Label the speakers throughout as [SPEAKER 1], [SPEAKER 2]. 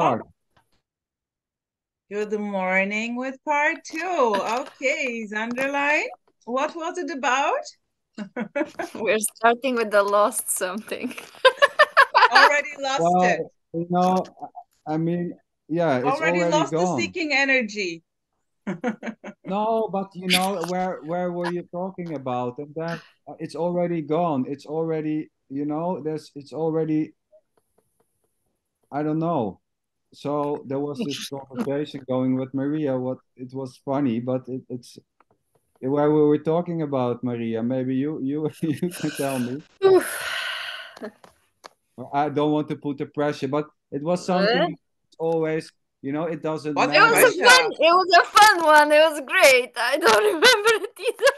[SPEAKER 1] Start.
[SPEAKER 2] Good morning with part 2. Okay, Zanderlein, what was it about?
[SPEAKER 3] We're starting with the lost something.
[SPEAKER 2] Already lost it.
[SPEAKER 1] Well, I mean, yeah, it's
[SPEAKER 2] Already
[SPEAKER 1] already
[SPEAKER 2] lost the
[SPEAKER 1] gone.
[SPEAKER 2] seeking energy.
[SPEAKER 1] No, but where were you talking about? And then it's already gone. It's already, it's already, I don't know. So there was this conversation going with Maria. What it was funny, but it's where we were talking about Maria. Maybe you you can tell me. I don't want to put the pressure, but it was something always, it doesn't
[SPEAKER 2] What's
[SPEAKER 3] It
[SPEAKER 2] the
[SPEAKER 3] was
[SPEAKER 1] matter.
[SPEAKER 3] a fun.
[SPEAKER 2] pressure?
[SPEAKER 3] It was a fun one. It was great. I don't remember it either.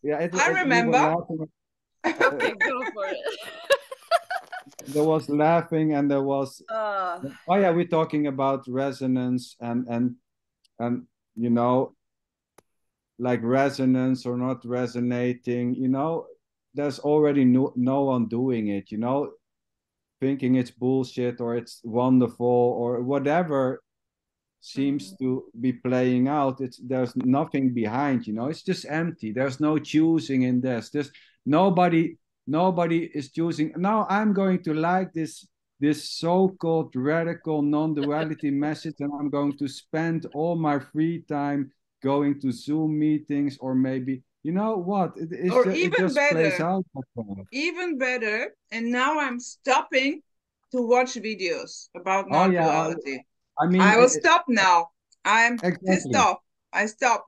[SPEAKER 1] Yeah,
[SPEAKER 2] I
[SPEAKER 1] we were
[SPEAKER 2] remember.
[SPEAKER 1] laughing.
[SPEAKER 3] Okay, go for it.
[SPEAKER 1] There was laughing, and there was,
[SPEAKER 3] Uh,
[SPEAKER 1] oh yeah, we're talking about resonance and you know, like resonance or not resonating. There's already no one doing it. Thinking it's bullshit or it's wonderful or whatever seems to be playing out. There's nothing behind. It's just empty. There's no choosing in this. There's nobody is choosing. Now I'm going to like this so-called radical non-duality message, and I'm going to spend all my free time going to Zoom meetings, or maybe you know what
[SPEAKER 2] Or
[SPEAKER 1] it
[SPEAKER 2] even
[SPEAKER 1] just plays
[SPEAKER 2] better,
[SPEAKER 1] out like that.
[SPEAKER 2] even better. And now I'm stopping to watch videos about
[SPEAKER 1] Oh yeah,
[SPEAKER 2] non-duality.
[SPEAKER 1] I mean
[SPEAKER 2] I will stop now. I'm pissed
[SPEAKER 1] exactly.
[SPEAKER 2] off. I stop.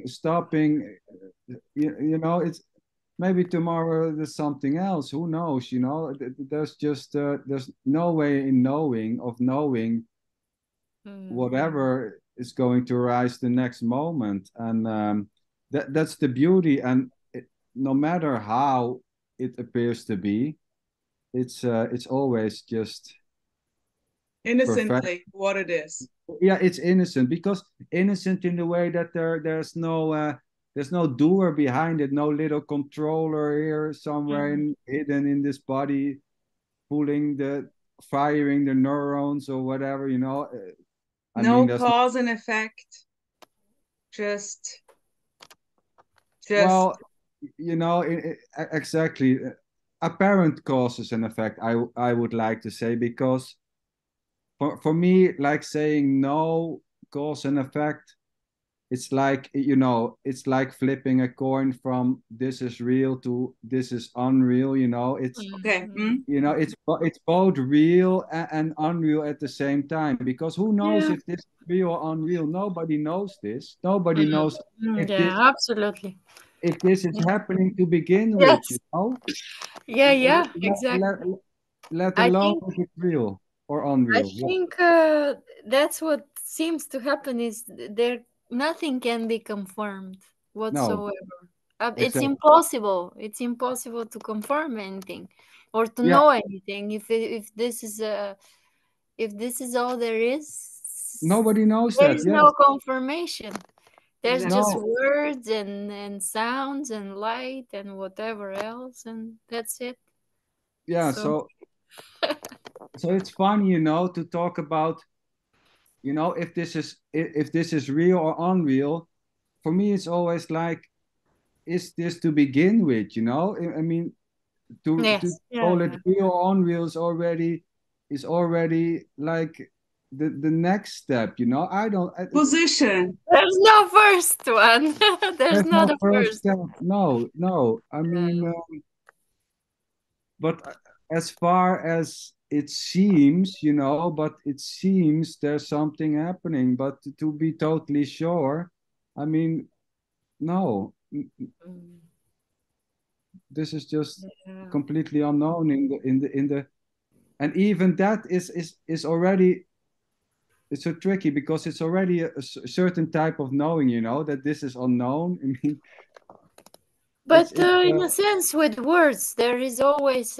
[SPEAKER 1] Stopping. It's maybe tomorrow there's something else. Who knows? There's no way in knowing whatever is going to rise the next moment, and that's the beauty. And no matter how it appears to be, it's always just perfect.
[SPEAKER 2] Innocently, what it is.
[SPEAKER 1] Yeah, it's innocent, because innocent in the way that there's no doer behind it, no little controller here somewhere hidden in this body, pulling the firing the neurons or whatever. I mean,
[SPEAKER 2] No
[SPEAKER 1] there's no,
[SPEAKER 2] cause and effect. Just, just
[SPEAKER 1] well, exactly, apparent causes and effect, I would like to say, because for me, like saying no cause and effect, it's like flipping a coin from this is real to this is unreal.
[SPEAKER 2] okay.
[SPEAKER 1] It's both real and unreal at the same time, because who knows
[SPEAKER 3] yeah.
[SPEAKER 1] if this is real or unreal? Nobody knows this. Nobody knows if this
[SPEAKER 3] Yeah, absolutely.
[SPEAKER 1] if this is happening to begin with,
[SPEAKER 3] Yes. Yeah,
[SPEAKER 1] let,
[SPEAKER 3] yeah, exactly.
[SPEAKER 1] let
[SPEAKER 3] I
[SPEAKER 1] alone
[SPEAKER 3] think
[SPEAKER 1] if it's real or
[SPEAKER 3] I
[SPEAKER 1] unreal. Yeah.
[SPEAKER 3] think that's what seems to happen is there nothing can be confirmed
[SPEAKER 1] No,
[SPEAKER 3] whatsoever. It's
[SPEAKER 1] exactly.
[SPEAKER 3] impossible. It's impossible to confirm anything or to
[SPEAKER 1] Yeah,
[SPEAKER 3] know anything if this is all there is.
[SPEAKER 1] nobody knows
[SPEAKER 3] There
[SPEAKER 1] that.
[SPEAKER 3] is
[SPEAKER 1] Yes.
[SPEAKER 3] no confirmation. There's just
[SPEAKER 2] Exactly.
[SPEAKER 1] No.
[SPEAKER 3] words and sounds and light and whatever else, and that's it.
[SPEAKER 1] Yeah.
[SPEAKER 3] So
[SPEAKER 1] So it's fun, to talk about, if this is real or unreal. For me, it's always like, is this to begin with? I mean, to
[SPEAKER 3] yes, yeah,
[SPEAKER 1] call it
[SPEAKER 3] yeah.
[SPEAKER 1] real or unreal is already like the next step. I don't.
[SPEAKER 2] Position.
[SPEAKER 3] There's no first one. There's
[SPEAKER 1] There's
[SPEAKER 3] not
[SPEAKER 1] no
[SPEAKER 3] a
[SPEAKER 1] first
[SPEAKER 3] first.
[SPEAKER 1] step. No, no. I mean, but as far as it seems, but it seems there's something happening. But to be totally sure, I mean, no,
[SPEAKER 3] Mm,
[SPEAKER 1] this is just
[SPEAKER 3] yeah.
[SPEAKER 1] completely unknown in the, and even that is already, it's so tricky, because it's already a certain type of knowing, that this is unknown. I mean, it's
[SPEAKER 3] But
[SPEAKER 1] it's
[SPEAKER 3] in a sense, with words, there is always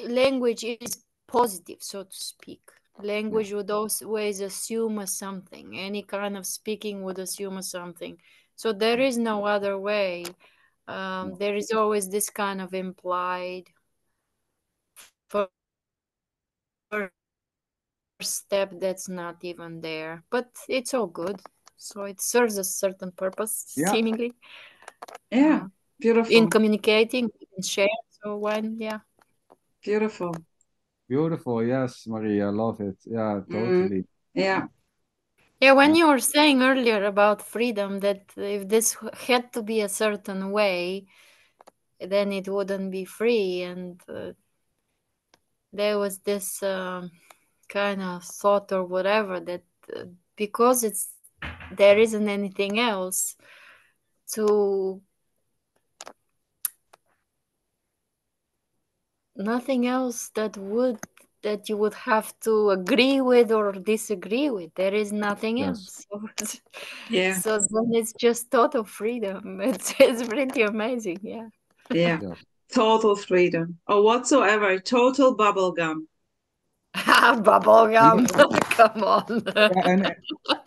[SPEAKER 3] language is positive, so to speak.
[SPEAKER 1] yeah,
[SPEAKER 3] Language would always assume a something. Any kind of speaking would assume a something. So there is no other way.
[SPEAKER 1] yeah.
[SPEAKER 3] There is always this kind of implied. step that's not even there, but it's all good. So it serves a certain purpose,
[SPEAKER 1] Yeah.
[SPEAKER 3] seemingly.
[SPEAKER 2] Yeah, beautiful.
[SPEAKER 3] In communicating and share. So when, yeah.
[SPEAKER 2] Beautiful.
[SPEAKER 1] Beautiful. Yes, Maria. Love it. Yeah, totally.
[SPEAKER 2] Yeah.
[SPEAKER 3] Yeah, when
[SPEAKER 1] Yeah.
[SPEAKER 3] you were saying earlier about freedom, that if this had to be a certain way, then it wouldn't be free. And there was this kind of thought or whatever that because there isn't anything else to nothing else that you would have to agree with or disagree with. There is nothing
[SPEAKER 1] Yes.
[SPEAKER 3] else.
[SPEAKER 2] Yeah.
[SPEAKER 3] So then it's just total freedom. It's pretty amazing, yeah.
[SPEAKER 2] Yeah.
[SPEAKER 1] Yes.
[SPEAKER 2] Total freedom or whatsoever. Total bubble gum.
[SPEAKER 3] Bubble
[SPEAKER 1] And
[SPEAKER 3] gum. Come on.
[SPEAKER 1] yeah, and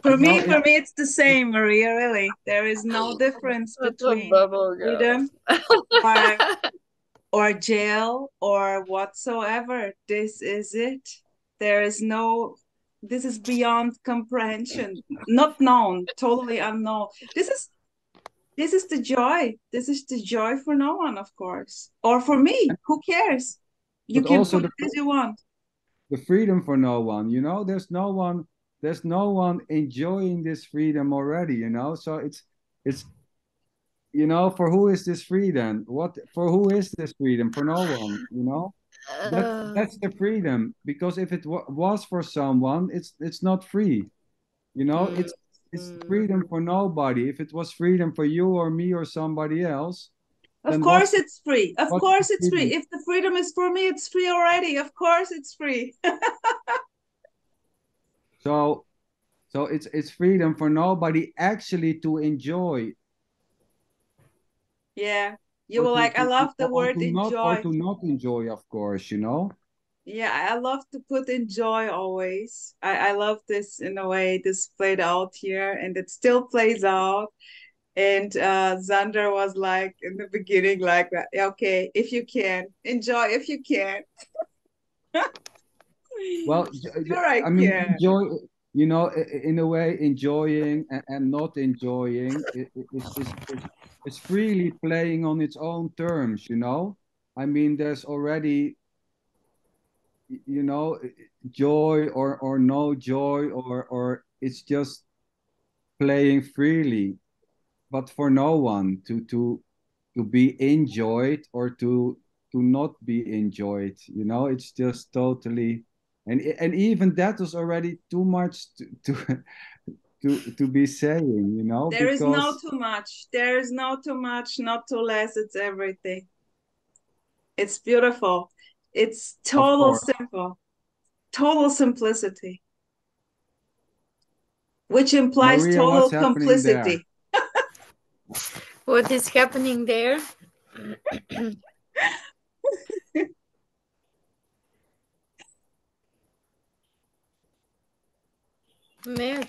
[SPEAKER 2] For
[SPEAKER 1] you know,
[SPEAKER 2] me, it's the same, Maria, really. There is no difference between
[SPEAKER 3] Bubble
[SPEAKER 2] freedom
[SPEAKER 3] gum.
[SPEAKER 2] or jail or whatsoever. This is it. There is no, this is beyond comprehension, not known, totally unknown. This is the joy. This is the joy for no one, of course. Or for me, who cares? You
[SPEAKER 1] but
[SPEAKER 2] can
[SPEAKER 1] also
[SPEAKER 2] put it as you want.
[SPEAKER 1] the freedom for no one. You know, there's no one enjoying this freedom already. You know, so it's for who is this freedom? What for who is this freedom? For no one. You know,
[SPEAKER 3] Uh,
[SPEAKER 1] that's the freedom. Because if it was for someone, it's not free. You know,
[SPEAKER 3] mm,
[SPEAKER 1] it's
[SPEAKER 3] mm,
[SPEAKER 1] freedom for nobody. If it was freedom for you or me or somebody else,
[SPEAKER 2] Of
[SPEAKER 1] then
[SPEAKER 2] course it's free. Of
[SPEAKER 1] what's the
[SPEAKER 2] course it's free.
[SPEAKER 1] freedom?
[SPEAKER 2] If the freedom is for me, it's free already. Of course it's free.
[SPEAKER 1] So it's freedom for nobody actually to enjoy
[SPEAKER 2] Yeah. You will like, I love the word
[SPEAKER 1] or
[SPEAKER 2] enjoy.
[SPEAKER 1] to not enjoy, of course, you know.
[SPEAKER 2] Yeah, I love to put enjoy always. I love this in a way this played out here and it still plays out. And Xander was like in the beginning, like, "Yeah, okay, if you can, enjoy if you can."
[SPEAKER 1] Well,
[SPEAKER 2] Sure, I
[SPEAKER 1] I mean,
[SPEAKER 2] can.
[SPEAKER 1] enjoy, in a way, enjoying and not enjoying is freely playing on its own terms, you know. I mean, there's already, you know, joy or no joy, or it's just playing freely, but for no one to be enjoyed or to not be enjoyed. You know, it's just totally, and even that was already too much to be saying, you know,
[SPEAKER 2] There is no
[SPEAKER 1] because
[SPEAKER 2] too much. There is no too much, not too less. It's everything. It's beautiful. It's
[SPEAKER 1] of
[SPEAKER 2] total
[SPEAKER 1] course,
[SPEAKER 2] simple, total simplicity, which implies
[SPEAKER 1] Maria, what's
[SPEAKER 2] total
[SPEAKER 1] happening there?
[SPEAKER 2] complicity.
[SPEAKER 3] what is happening there? Man,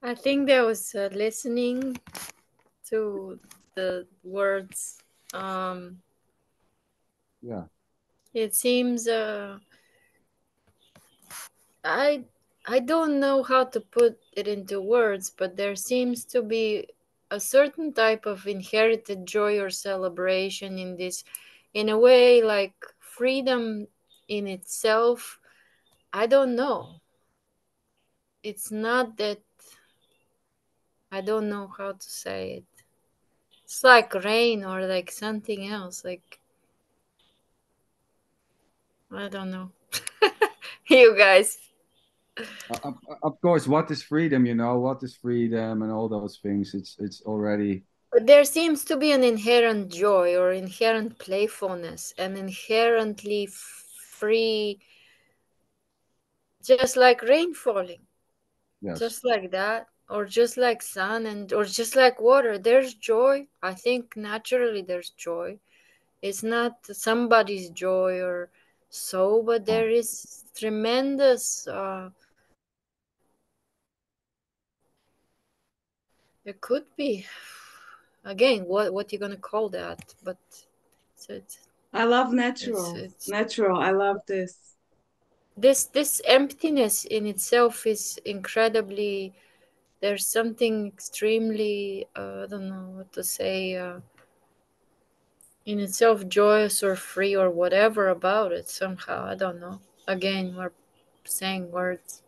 [SPEAKER 3] I think there was listening to the words. Um,
[SPEAKER 1] Yeah,
[SPEAKER 3] it seems I I don't know how to put it into words, but there seems to be a certain type of inherited joy or celebration in this, in a way, like freedom in itself. I don't know. It's not that I don't know how to say it. It's like rain or like something else. Like I don't know. You guys.
[SPEAKER 1] of course, what is freedom? You know, what is freedom and all those things. It's already,
[SPEAKER 3] But there seems to be an inherent joy or inherent playfulness and inherently free, just like rain falling,
[SPEAKER 1] yes.
[SPEAKER 3] just like that, or just like sun and or just like water. There's joy. I think naturally there's joy. It's not somebody's joy or so, but
[SPEAKER 1] Oh.
[SPEAKER 3] there is tremendous. There could be again what you're gonna call that, but it's
[SPEAKER 2] I love
[SPEAKER 3] it's
[SPEAKER 2] natural.
[SPEAKER 3] it's
[SPEAKER 2] Natural. I love this.
[SPEAKER 3] this emptiness in itself is incredibly, there's something extremely I don't know what to say, in itself joyous or free or whatever about it somehow. I don't know. Again, we're saying words.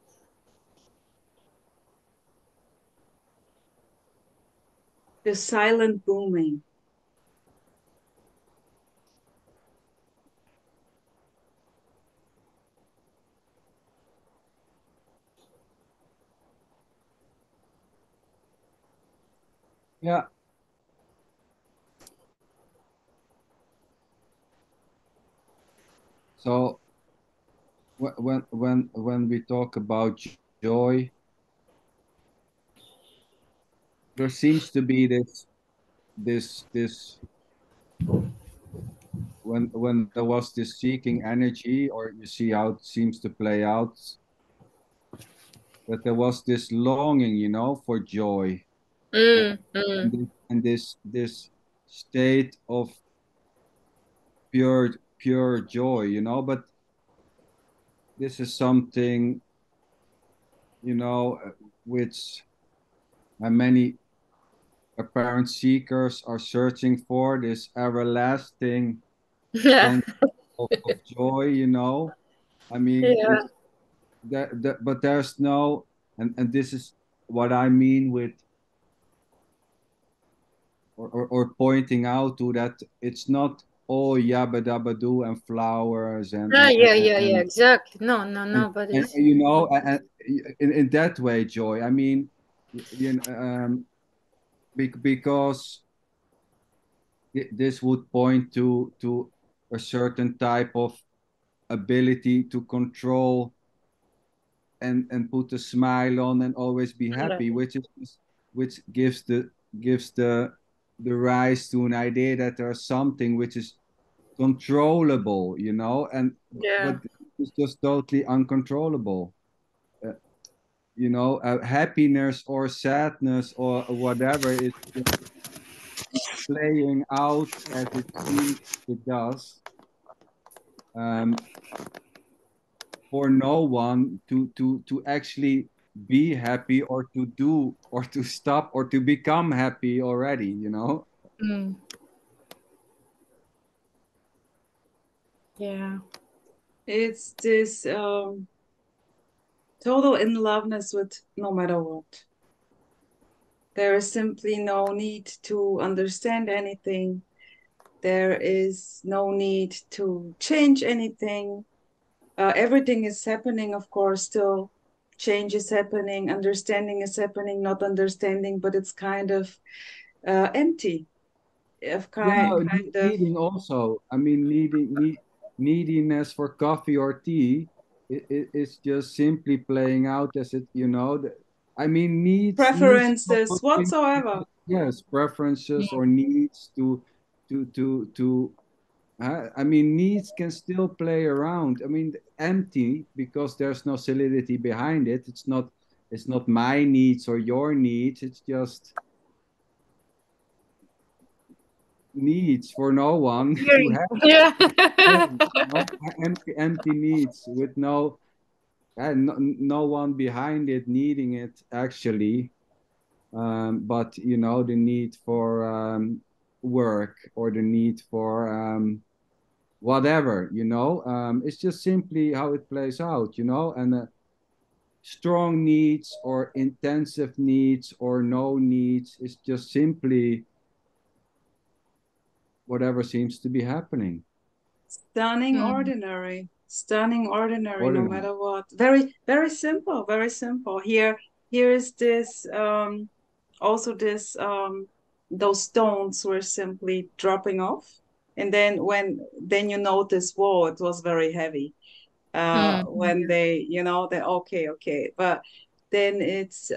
[SPEAKER 2] The silent booming.
[SPEAKER 1] Yeah. So when we talk about joy, there seems to be this when there was this seeking energy, or you see how it seems to play out, that there was this longing, for joy, and,
[SPEAKER 3] Mm, mm,
[SPEAKER 1] and this state of pure joy, but this is something, which many apparent seekers are searching for, this everlasting
[SPEAKER 3] yeah.
[SPEAKER 1] sense of joy, I mean,
[SPEAKER 3] Yeah.
[SPEAKER 1] but there's no, and this is what I mean with, or pointing out to, that it's not all yabba dabba do and flowers
[SPEAKER 3] Ah, yeah, yeah, yeah, exactly. No, no, no, but
[SPEAKER 1] and
[SPEAKER 3] it's
[SPEAKER 1] in that way, joy. I mean, because this would point to a certain type of ability to control and put a smile on and always be
[SPEAKER 3] yeah,
[SPEAKER 1] happy, which gives the rise to an idea that there's something which is controllable, and
[SPEAKER 3] yeah.
[SPEAKER 1] but it's just totally uncontrollable. Uh, happiness or sadness or whatever is just playing out as it seems it does, um, for no one to actually be happy, or to do, or to stop, or to become happy already.
[SPEAKER 3] Mm, yeah.
[SPEAKER 2] It's this total in loveness with no matter what. There is simply no need to understand anything. There is no need to change anything. Everything is happening, of course, still. Change is happening, understanding is happening, not understanding, but it's kind of empty, of
[SPEAKER 1] Yeah,
[SPEAKER 2] kind of
[SPEAKER 1] needing also. I mean, neediness for coffee or tea, it's just simply playing out as I mean, needs
[SPEAKER 2] preferences
[SPEAKER 1] probably,
[SPEAKER 2] whatsoever.
[SPEAKER 1] yes, preferences or needs to. I mean, needs can still play around. I mean, empty, because there's no solidity behind it. It's not my needs or your needs. It's just needs for no one to
[SPEAKER 3] Hearing.
[SPEAKER 1] have.
[SPEAKER 3] Yeah.
[SPEAKER 1] Yeah, empty needs with no one behind it needing it actually. But the need for work, or the need for whatever, it's just simply how it plays out, and strong needs or intensive needs or no needs is just simply whatever seems to be happening.
[SPEAKER 3] Mm,
[SPEAKER 2] Stunning ordinary, no
[SPEAKER 1] Ordinary.
[SPEAKER 2] matter what. Very, very simple, very simple. Here is this also this those stones were simply dropping off, and then you notice, whoa, it was very heavy.
[SPEAKER 3] mm,
[SPEAKER 2] When they okay, but then it's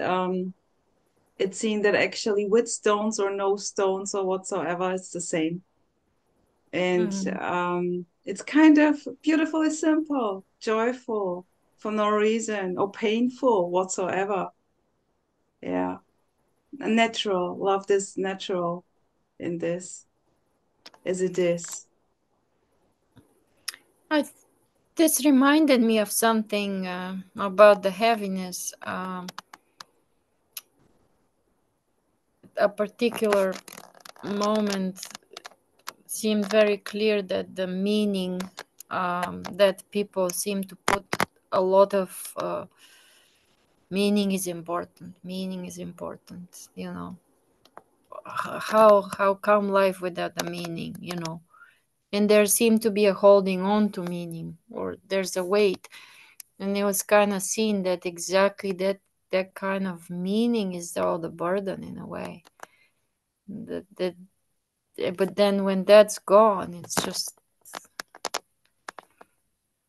[SPEAKER 2] seen that actually with stones or no stones or whatsoever, it's the same. And
[SPEAKER 3] mm.
[SPEAKER 2] it's kind of beautifully simple, joyful for no reason, or painful whatsoever. Yeah, natural. Love this natural in this as it is.
[SPEAKER 3] I This reminded me of something about the heaviness. A particular moment seemed very clear that the meaning that people seem to put a lot of meaning is important. Meaning is important. You know, how come life without a meaning? You know, and there seemed to be a holding on to meaning, or there's a weight, and it was kind of seen that exactly that kind of meaning is all the burden in a way. That but then when that's gone, it's just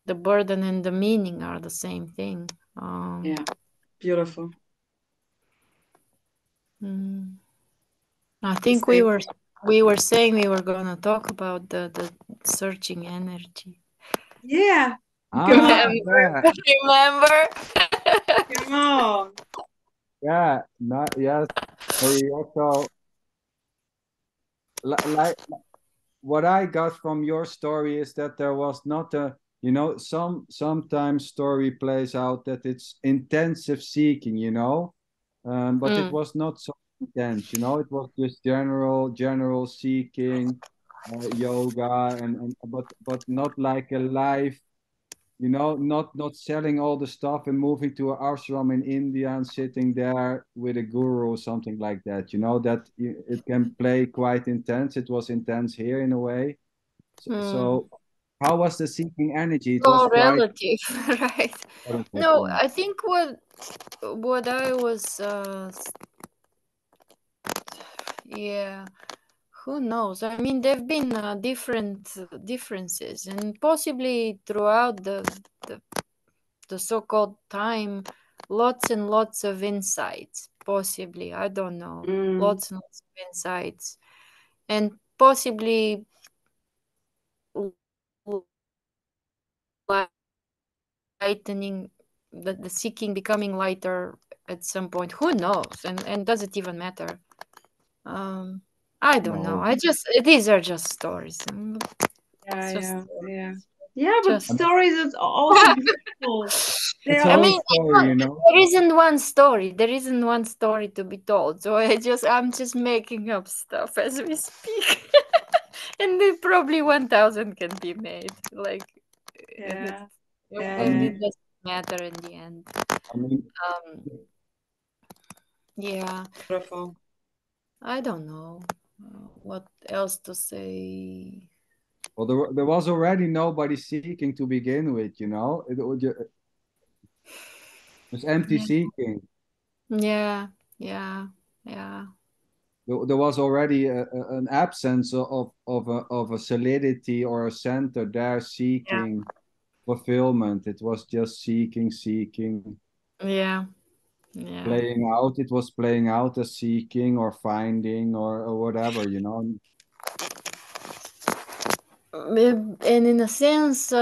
[SPEAKER 3] the burden and the meaning are the same thing.
[SPEAKER 2] Yeah, beautiful.
[SPEAKER 3] I
[SPEAKER 2] Be
[SPEAKER 3] think
[SPEAKER 2] safe.
[SPEAKER 3] we were saying we were gonna talk about the searching energy.
[SPEAKER 2] Yeah,
[SPEAKER 1] Ah,
[SPEAKER 2] come on,
[SPEAKER 1] yeah,
[SPEAKER 3] Remember?
[SPEAKER 2] come on.
[SPEAKER 1] yeah, not yes. Hey, also, like what I got from your story is that there was not a, sometimes story plays out that it's intensive seeking, but it
[SPEAKER 3] Mm,
[SPEAKER 1] was not so intense, it was just general seeking, yoga, and but not like a life, not selling all the stuff and moving to an ashram in India and sitting there with a guru or something like that. That it can play quite intense. It was intense here in a way. So,
[SPEAKER 3] mm.
[SPEAKER 1] how was the seeking energy? It was
[SPEAKER 3] So
[SPEAKER 1] quite
[SPEAKER 3] relative, right?
[SPEAKER 1] positive,
[SPEAKER 3] No,
[SPEAKER 1] yeah.
[SPEAKER 3] I think what I was yeah, who knows? I mean, there've been different differences, and possibly throughout the, the so-called time, lots and lots of insights. Possibly, I don't know,
[SPEAKER 2] Mm,
[SPEAKER 3] lots and lots of insights, and possibly lightening the seeking becoming lighter at some point. Who knows? And does it even matter? Um, I don't know.
[SPEAKER 1] No,
[SPEAKER 3] I just these are just stories.
[SPEAKER 2] yeah,
[SPEAKER 3] It's just
[SPEAKER 2] yeah, yeah.
[SPEAKER 3] stories.
[SPEAKER 2] Yeah, but
[SPEAKER 1] I mean,
[SPEAKER 3] Just
[SPEAKER 2] stories is also beautiful. They
[SPEAKER 1] it's a
[SPEAKER 2] are
[SPEAKER 3] I
[SPEAKER 1] whole
[SPEAKER 3] mean,
[SPEAKER 1] story,
[SPEAKER 3] there isn't one story. There isn't one story to be told. So I'm just making up stuff as we speak, and then probably 1,000 can be made. Like, and it's
[SPEAKER 2] yeah, yeah,
[SPEAKER 1] I
[SPEAKER 3] and
[SPEAKER 2] yeah,
[SPEAKER 1] mean,
[SPEAKER 3] it doesn't matter in the end.
[SPEAKER 1] I mean,
[SPEAKER 3] Um, yeah,
[SPEAKER 2] beautiful.
[SPEAKER 3] I don't know what else to say.
[SPEAKER 1] well, there was already nobody seeking to begin with, it was empty
[SPEAKER 3] Yeah,
[SPEAKER 1] seeking.
[SPEAKER 3] yeah, yeah, yeah.
[SPEAKER 1] There was already an absence of a solidity or a center there
[SPEAKER 3] Yeah.
[SPEAKER 1] seeking fulfillment. It was just seeking,
[SPEAKER 3] Yeah, yeah.
[SPEAKER 1] playing out. It was playing out as seeking or finding or whatever.
[SPEAKER 3] And in a sense,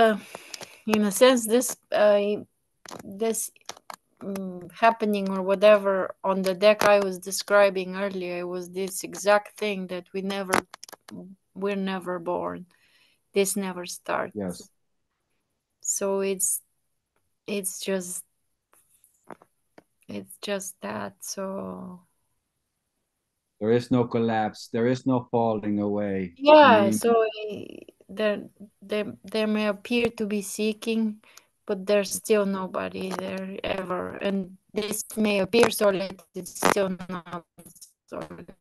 [SPEAKER 3] this happening or whatever on the deck I was describing earlier, it was this exact thing that we're never born. This never
[SPEAKER 1] Yes,
[SPEAKER 3] starts. So it's just it's just that. So
[SPEAKER 1] there is no collapse. There is no falling away. I
[SPEAKER 3] yeah,
[SPEAKER 1] mean,
[SPEAKER 3] so there may appear to be seeking, but there's still nobody there ever. And this may appear solid, it's still not solid.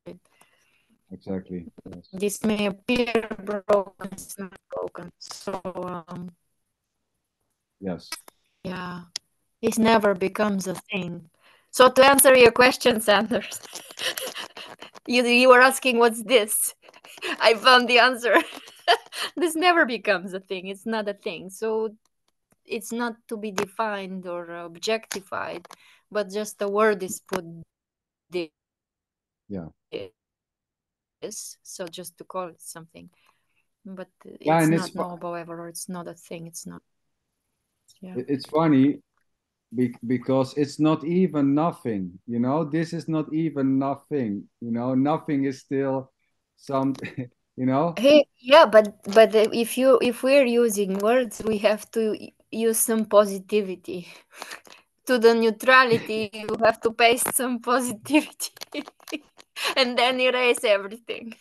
[SPEAKER 1] exactly. Yes,
[SPEAKER 3] This may appear broken, it's not broken. So
[SPEAKER 1] yes.
[SPEAKER 3] yeah, this never becomes a thing. So to answer your question, Sanders, you were asking what's this? I found the answer. This never becomes a thing. It's not a thing. So it's not to be defined or objectified, but just a word is put this.
[SPEAKER 1] Yeah,
[SPEAKER 3] So just to call it something. But it's not knowable
[SPEAKER 1] yeah, and
[SPEAKER 3] ever, or it's not a thing. It's not. Yeah.
[SPEAKER 1] it's funny because it's not even nothing. This is not even nothing. Nothing is still some. You know.
[SPEAKER 3] Hey, yeah, but if we're using words, we have to use some positivity. To the neutrality, you have to paste some positivity. And then erase everything.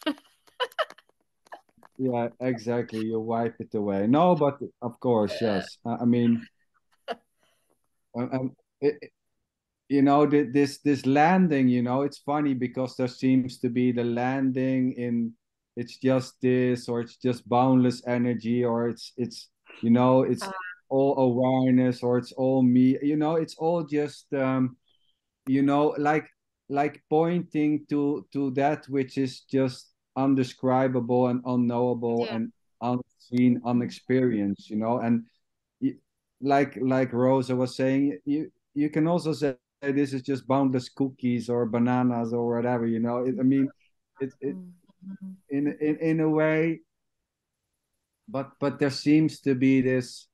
[SPEAKER 1] Yeah, exactly. You wipe it away. No, but of course, yes. I mean, um, it, this landing, it's funny because there seems to be the landing in it's just this, or it's just boundless energy, or it's all awareness, or it's all me. It's all just like pointing to that which is just undescribable and unknowable
[SPEAKER 3] Yeah.
[SPEAKER 1] and unseen, unexperienced, and y- like Rosa was saying, you can also say this is just boundless cookies or bananas or whatever, I mean, it
[SPEAKER 3] Mhm.
[SPEAKER 1] in a way, but there seems to be this,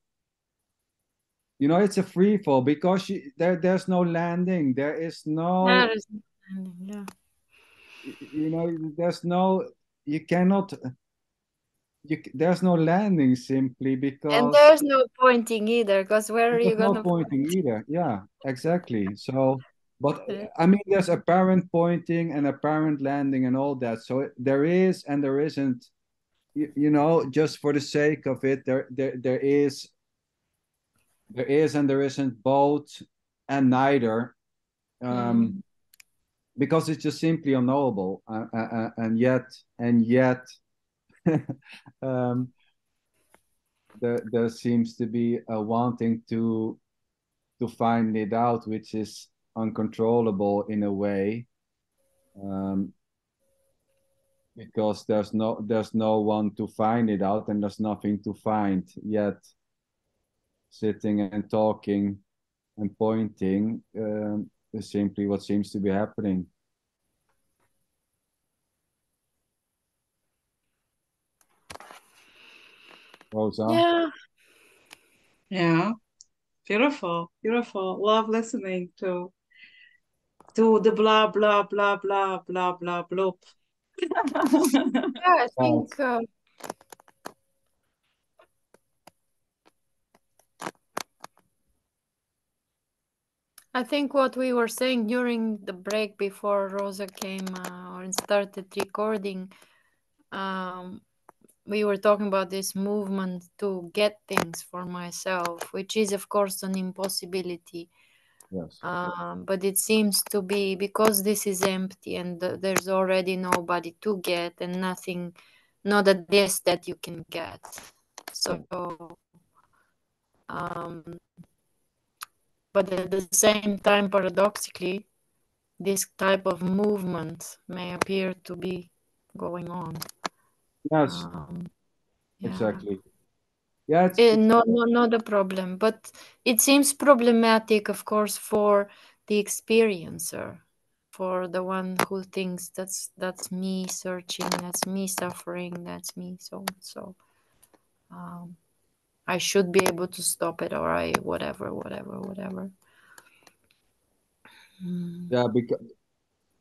[SPEAKER 1] it's a free fall because there's no landing, there is
[SPEAKER 3] That
[SPEAKER 1] no,
[SPEAKER 3] is, yeah.
[SPEAKER 1] there's no, you cannot, there's no landing simply
[SPEAKER 3] And
[SPEAKER 1] because
[SPEAKER 3] there's no pointing either, because where are you
[SPEAKER 1] there's no
[SPEAKER 3] gonna
[SPEAKER 1] pointing either. Yeah, exactly. So, but
[SPEAKER 3] point?
[SPEAKER 1] I mean, there's apparent pointing and apparent landing and all that. So there is and there isn't. Just for the sake of it, there is and there isn't both and neither,
[SPEAKER 3] Mm.
[SPEAKER 1] because it's just simply unknowable. And yet, um, there seems to be a wanting to find it out, which is uncontrollable in a way, um, because there's no one to find it out, and there's nothing to find yet. Sitting and talking and pointing is simply what seems to be happening. Rosa?
[SPEAKER 3] Yeah.
[SPEAKER 2] Yeah. Beautiful. Beautiful. Love listening to the blah blah blah blah blah blah bloop.
[SPEAKER 3] Yeah,
[SPEAKER 1] Yes.
[SPEAKER 3] I think what we were saying during the break before Rosa came or started recording, um, we were talking about this movement to get things for myself, which is, of course, an impossibility.
[SPEAKER 1] Yes.
[SPEAKER 3] But it seems to be because this is empty and there's already nobody to get and nothing, not a this that you can get. So, um, but at the same time, paradoxically, this type of movement may appear to be going on.
[SPEAKER 1] Yes.
[SPEAKER 3] Um, yeah.
[SPEAKER 1] Exactly. Yeah. It's
[SPEAKER 3] No, no, not a problem, but it seems problematic, of course, for the experiencer, for the one who thinks that's me searching, that's me suffering, that's me so. Um, I should be able to stop it, or I whatever. Mm.
[SPEAKER 1] yeah,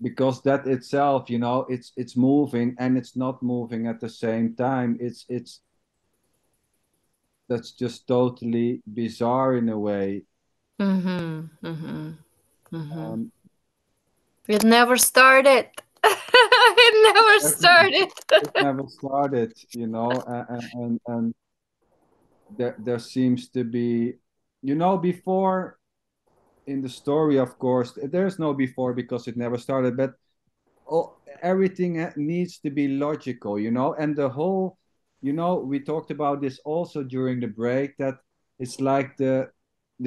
[SPEAKER 1] because that itself, it's moving and it's not moving at the same time. It's That's just totally bizarre in a way.
[SPEAKER 3] Mm-hmm. Mm-hmm. Mm-hmm.
[SPEAKER 1] Um,
[SPEAKER 3] It never started. It never
[SPEAKER 1] Exactly.
[SPEAKER 3] started.
[SPEAKER 1] It never started, and there seems to be, before in the story, of course, there's no before because it never started, but everything needs to be logical, and the whole, we talked about this also during the break, that it's like the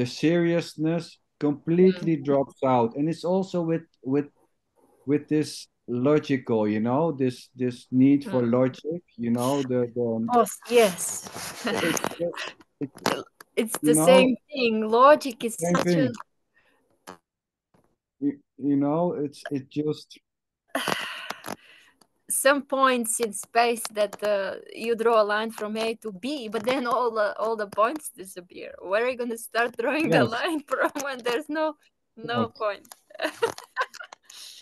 [SPEAKER 1] seriousness completely drops out, and it's also with this logical, this need for
[SPEAKER 3] Mm.
[SPEAKER 1] logic,
[SPEAKER 3] Oh, yes.
[SPEAKER 1] it's it's
[SPEAKER 3] It's
[SPEAKER 1] you
[SPEAKER 3] the
[SPEAKER 1] know
[SPEAKER 3] same thing. Logic is
[SPEAKER 1] same
[SPEAKER 3] such a
[SPEAKER 1] thing. It just,
[SPEAKER 3] some points in space that you draw a line from A to B, but then all the points disappear. Where are you gonna start drawing the
[SPEAKER 1] yes,
[SPEAKER 3] line from when there's no
[SPEAKER 1] yes,
[SPEAKER 3] point?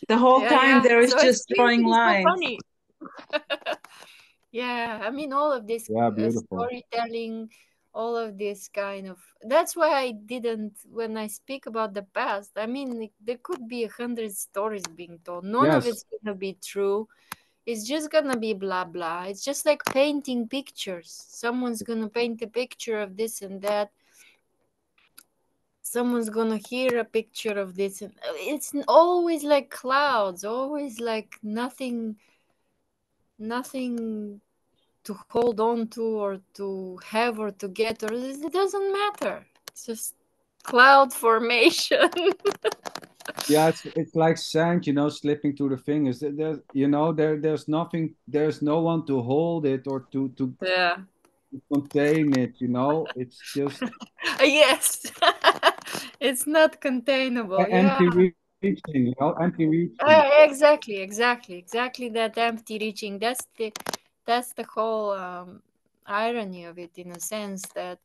[SPEAKER 2] The whole
[SPEAKER 3] Yeah,
[SPEAKER 2] time
[SPEAKER 3] yeah.
[SPEAKER 2] there is
[SPEAKER 3] So it's
[SPEAKER 2] just drawing
[SPEAKER 3] basically so
[SPEAKER 2] lines.
[SPEAKER 3] funny. Yeah, I mean all of this
[SPEAKER 1] yeah, beautiful.
[SPEAKER 3] storytelling, all of this kind of, that's why I didn't, when I speak about the past, I mean, there could be 100 stories being told, none of
[SPEAKER 1] Yes.
[SPEAKER 3] it's gonna be true. It's just gonna be blah blah. It's just like painting pictures. Someone's gonna paint a picture of this and that. Someone's gonna hear a picture of this, and it's always like clouds, always like nothing to hold on to or to have or to get, or it doesn't matter. It's just cloud formation.
[SPEAKER 1] Yeah, it's like sand, slipping through the fingers. There's nothing, there's no one to hold it or to
[SPEAKER 3] Yeah.
[SPEAKER 1] contain it. It's just
[SPEAKER 3] Yes. It's not containable. Yeah.
[SPEAKER 1] empty reaching. Empty reaching.
[SPEAKER 3] Exactly that empty reaching. That's the whole irony of it, in a sense that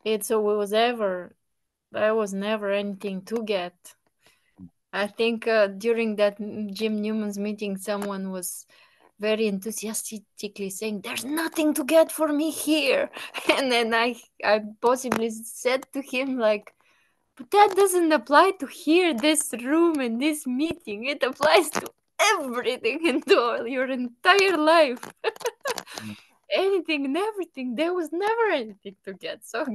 [SPEAKER 3] it's always ever there was never anything to get. I think during that Jim Newman's meeting, someone was very enthusiastically saying, "There's nothing to get for me here," and then I possibly said to him like, "But that doesn't apply to here, this room, and this meeting. It applies to everything in your entire life, anything and everything. There was never anything to get, so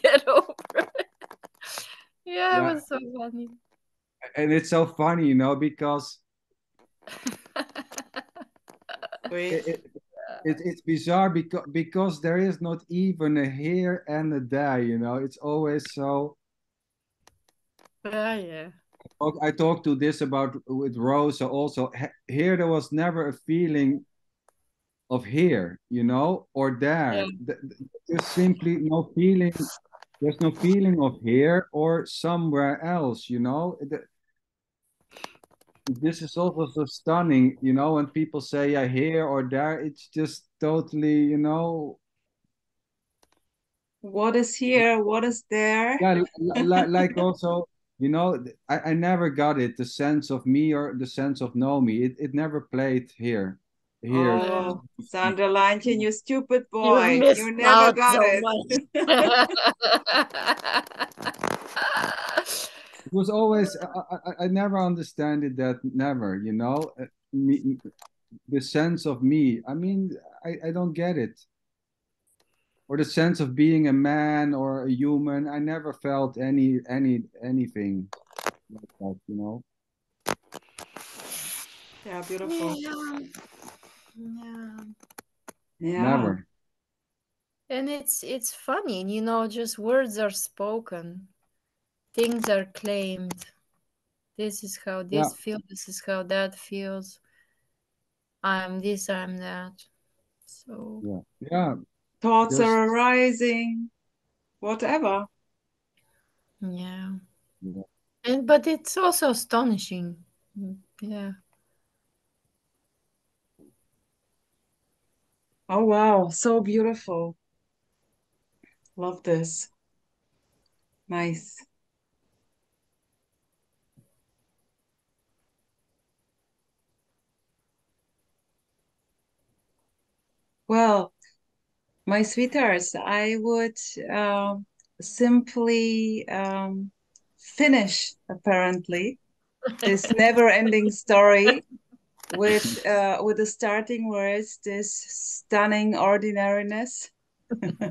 [SPEAKER 3] get over it." Yeah, it
[SPEAKER 1] Yeah,
[SPEAKER 3] was so funny.
[SPEAKER 1] and it's so funny, because
[SPEAKER 2] Wait.
[SPEAKER 1] it, it, it's bizarre because there is not even a here and a there. It's always so.
[SPEAKER 3] Yeah.
[SPEAKER 1] I talked to this about with Rosa also. Here there was never a feeling of here, or
[SPEAKER 3] Yeah.
[SPEAKER 1] there. There's simply no feeling. There's no feeling of here or somewhere else. This is also so stunning. When people say yeah here or there, it's just totally.
[SPEAKER 2] What is here? What is there?
[SPEAKER 1] Yeah, like also. I never got it, the sense of me or the sense of know me. It never played here.
[SPEAKER 3] Yeah.
[SPEAKER 2] Oh, Sanderline, you stupid
[SPEAKER 3] You've
[SPEAKER 2] boy.
[SPEAKER 3] missed
[SPEAKER 2] You never
[SPEAKER 3] out
[SPEAKER 2] got
[SPEAKER 3] so
[SPEAKER 2] it.
[SPEAKER 3] much.
[SPEAKER 1] It was always I never understand it that never, me, the sense of me. I mean, I don't get it. Or the sense of being a man or a human. I never felt anything like that.
[SPEAKER 2] Yeah, beautiful.
[SPEAKER 3] Yeah. Yeah.
[SPEAKER 2] Yeah.
[SPEAKER 1] Never.
[SPEAKER 3] And it's funny, just words are spoken, things are claimed. This is how
[SPEAKER 1] Yeah,
[SPEAKER 3] this feels, this is how that feels. I'm this, I'm that. So
[SPEAKER 1] yeah, yeah.
[SPEAKER 2] Thoughts
[SPEAKER 1] There's
[SPEAKER 2] are arising, whatever.
[SPEAKER 3] yeah.
[SPEAKER 1] yeah,
[SPEAKER 3] And but it's also astonishing. Yeah.
[SPEAKER 2] Oh, wow. So beautiful. Love this. Nice. Well, my sweethearts, I would simply finish, apparently, this never-ending story with the starting words, this stunning ordinariness. And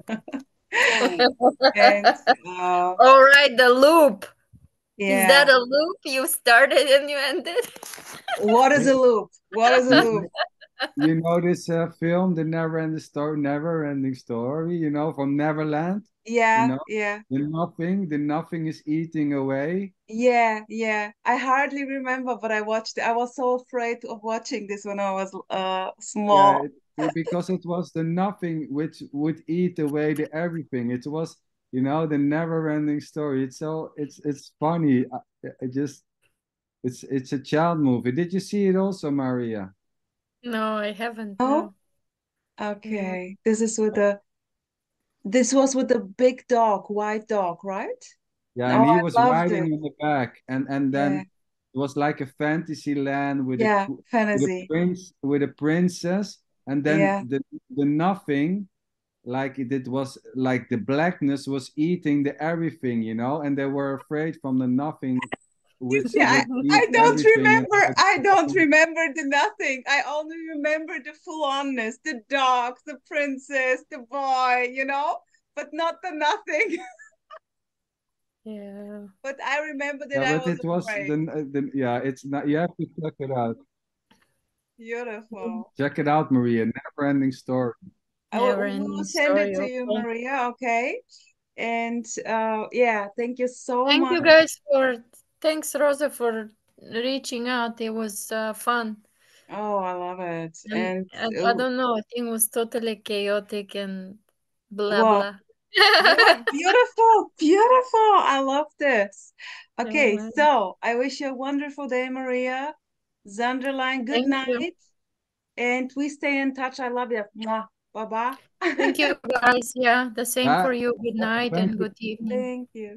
[SPEAKER 3] All right, the loop. Is that
[SPEAKER 2] yeah,
[SPEAKER 3] a loop? You started and you ended?
[SPEAKER 2] what is a loop? What is a loop?
[SPEAKER 1] you, you know this film, The Never Ending Story, from Neverland, you
[SPEAKER 2] Yeah,
[SPEAKER 1] know,
[SPEAKER 2] yeah.
[SPEAKER 1] the nothing is eating away.
[SPEAKER 2] Yeah, yeah. I hardly remember, but I watched it. I was so afraid of watching this when I was
[SPEAKER 1] Yeah,
[SPEAKER 2] small.
[SPEAKER 1] because it was the nothing which would eat away the everything. It was, the never-ending story. It's funny. I just it's a child movie. Did you see it also, Maria?
[SPEAKER 3] No, I haven't.
[SPEAKER 2] Oh,
[SPEAKER 3] No. Yeah.
[SPEAKER 2] okay. This was with the big dog, white dog, right?
[SPEAKER 1] Yeah,
[SPEAKER 2] Oh,
[SPEAKER 1] and he
[SPEAKER 2] I
[SPEAKER 1] was
[SPEAKER 2] loved
[SPEAKER 1] riding
[SPEAKER 2] it.
[SPEAKER 1] on the back, and
[SPEAKER 2] Yeah,
[SPEAKER 1] then it was like a fantasy land
[SPEAKER 2] yeah,
[SPEAKER 1] with a
[SPEAKER 2] fantasy.
[SPEAKER 1] prince with a princess, and then
[SPEAKER 2] Yeah,
[SPEAKER 1] the nothing like it was like the blackness was eating the everything, you know, and they were afraid from the nothing,
[SPEAKER 2] You
[SPEAKER 1] which
[SPEAKER 2] see,
[SPEAKER 1] would eat
[SPEAKER 2] I don't
[SPEAKER 1] everything. And
[SPEAKER 2] remember. I don't remember the nothing. I only remember the full onness, the dogs, the princess, the boy, you know, but not the nothing.
[SPEAKER 3] Yeah.
[SPEAKER 2] But I remember that
[SPEAKER 1] yeah,
[SPEAKER 2] I
[SPEAKER 1] but
[SPEAKER 2] was
[SPEAKER 1] it was
[SPEAKER 2] afraid.
[SPEAKER 1] the yeah, it's not. You have to check it out.
[SPEAKER 2] Beautiful.
[SPEAKER 1] Check it out, Maria. Never ending story.
[SPEAKER 3] Never
[SPEAKER 2] We will
[SPEAKER 3] ending
[SPEAKER 2] send it
[SPEAKER 3] story.
[SPEAKER 2] to you,
[SPEAKER 3] Okay.
[SPEAKER 2] Maria. Okay. And yeah, thank you so
[SPEAKER 3] Thank
[SPEAKER 2] much.
[SPEAKER 3] you guys for. Thanks, Rosa, for reaching out. It was fun.
[SPEAKER 2] Oh, I love it. And
[SPEAKER 3] I don't know. I think it was totally chaotic and blah
[SPEAKER 2] well,
[SPEAKER 3] blah.
[SPEAKER 2] yeah, beautiful, beautiful. I love this. Okay,
[SPEAKER 3] Yeah.
[SPEAKER 2] so I wish you a wonderful day, Maria. Zanderline, good
[SPEAKER 3] Thank you.
[SPEAKER 2] night. And we stay in touch. I love you. Mwah. Bye bye.
[SPEAKER 3] Thank you, guys. Yeah, the same
[SPEAKER 1] Ah,
[SPEAKER 3] for you. Good night
[SPEAKER 1] thank
[SPEAKER 3] and
[SPEAKER 1] you.
[SPEAKER 3] good evening.
[SPEAKER 2] Thank you.